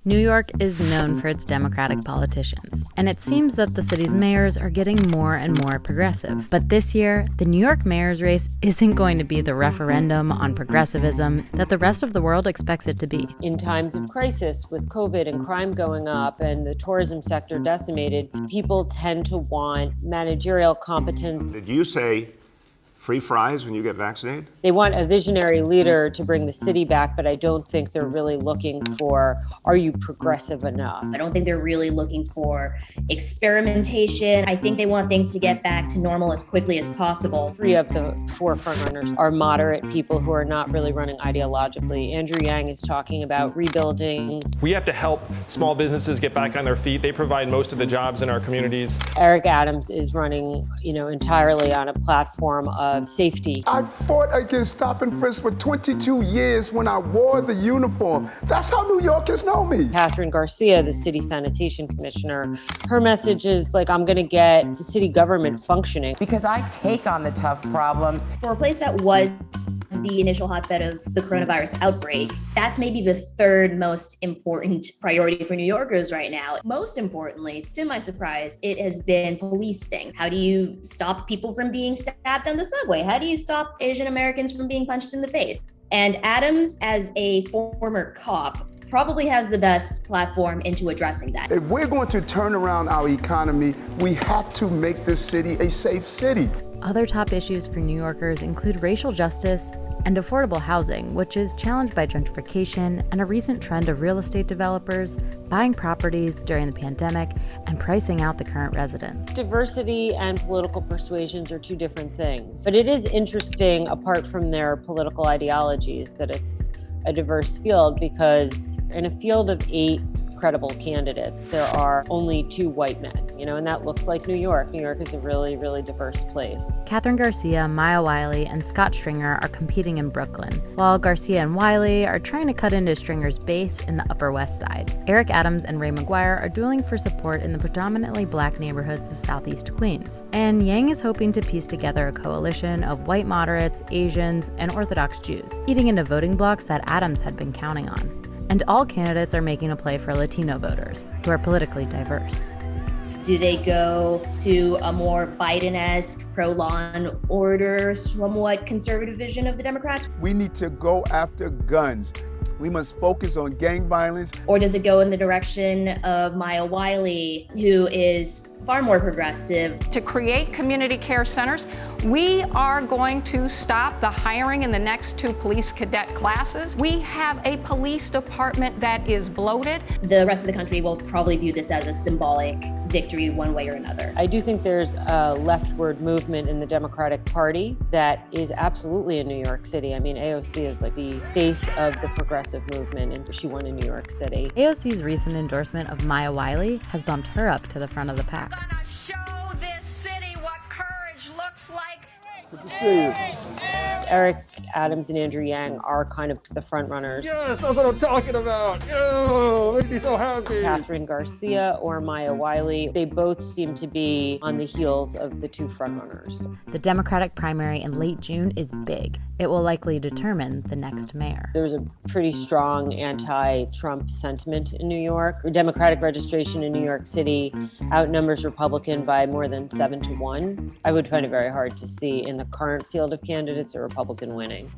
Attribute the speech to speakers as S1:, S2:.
S1: New York is known for its Democratic politicians, and it seems that the city's mayors are getting more and more progressive. But this year, the New York mayor's race isn't going to be the referendum on progressivism that the rest of the world expects it to be.
S2: In times of crisis, with COVID and crime going up and the tourism sector decimated, people tend to want managerial competence.
S3: Did you say free fries when you get vaccinated?
S2: They want a visionary leader to bring the city back, but I don't think they're really looking for, are you progressive enough?
S4: I don't think they're really looking for experimentation. I think they want things to get back to normal as quickly as possible.
S2: 3 of the 4 frontrunners are moderate people who are not really running ideologically. Andrew Yang is talking about rebuilding.
S5: We have to help small businesses get back on their feet. They provide most of the jobs in our communities.
S2: Eric Adams is running, entirely on a platform of safety.
S6: I fought against stop and frisk for 22 years when I wore the uniform. That's how New Yorkers know me.
S2: Kathryn Garcia, the city sanitation commissioner, her message is like, I'm going to get the city government functioning.
S7: Because I take on the tough problems.
S4: For a place that was the initial hotbed of the coronavirus outbreak, that's maybe the 3rd most important priority for New Yorkers right now. Most importantly, to my surprise, it has been policing. How do you stop people from being stabbed on the subway? How do you stop Asian Americans from being punched in the face? And Adams, as a former cop, probably has the best platform into addressing that.
S6: If we're going to turn around our economy, we have to make this city a safe city.
S1: Other top issues for New Yorkers include racial justice and affordable housing, which is challenged by gentrification and a recent trend of real estate developers buying properties during the pandemic and pricing out the current residents.
S2: Diversity and political persuasions are 2 different things. But it is interesting, apart from their political ideologies, that it's a diverse field, because in a field of 8 credible candidates, there are only 2 white men, and that looks like New York. New York is a really, really diverse place.
S1: Kathryn Garcia, Maya Wiley, and Scott Stringer are competing in Brooklyn, while Garcia and Wiley are trying to cut into Stringer's base in the Upper West Side. Eric Adams and Ray McGuire are dueling for support in the predominantly black neighborhoods of Southeast Queens. And Yang is hoping to piece together a coalition of white moderates, Asians, and Orthodox Jews, eating into voting blocs that Adams had been counting on. And all candidates are making a play for Latino voters, who are politically diverse.
S4: Do they go to a more Biden-esque, pro-law and order, somewhat conservative vision of the Democrats?
S6: We need to go after guns. We must focus on gang violence.
S4: Or does it go in the direction of Maya Wiley, who is far more progressive?
S8: To create community care centers, we are going to stop the hiring in the next 2 police cadet classes. We have a police department that is bloated.
S4: The rest of the country will probably view this as a symbolic victory one way or another.
S2: I do think there's a leftward movement in the Democratic Party that is absolutely in New York City. I mean, AOC is like the face of the progressive movement, and she won in New York City.
S1: AOC's recent endorsement of Maya Wiley has bumped her up to the front of the pack.
S8: Gonna show this city what courage looks like.
S6: Good to see you.
S2: Eric Adams and Andrew Yang are kind of the front runners.
S5: Yes, that's what I'm talking about. Oh, make me so happy.
S2: Kathryn Garcia or Maya Wiley, they both seem to be on the heels of the 2 frontrunners.
S1: The Democratic primary in late June is big. It will likely determine the next mayor.
S2: There's a pretty strong anti-Trump sentiment in New York. Democratic registration in New York City outnumbers Republican by more than 7 to 1. I would find it very hard to see in the current field of candidates a Republican winning.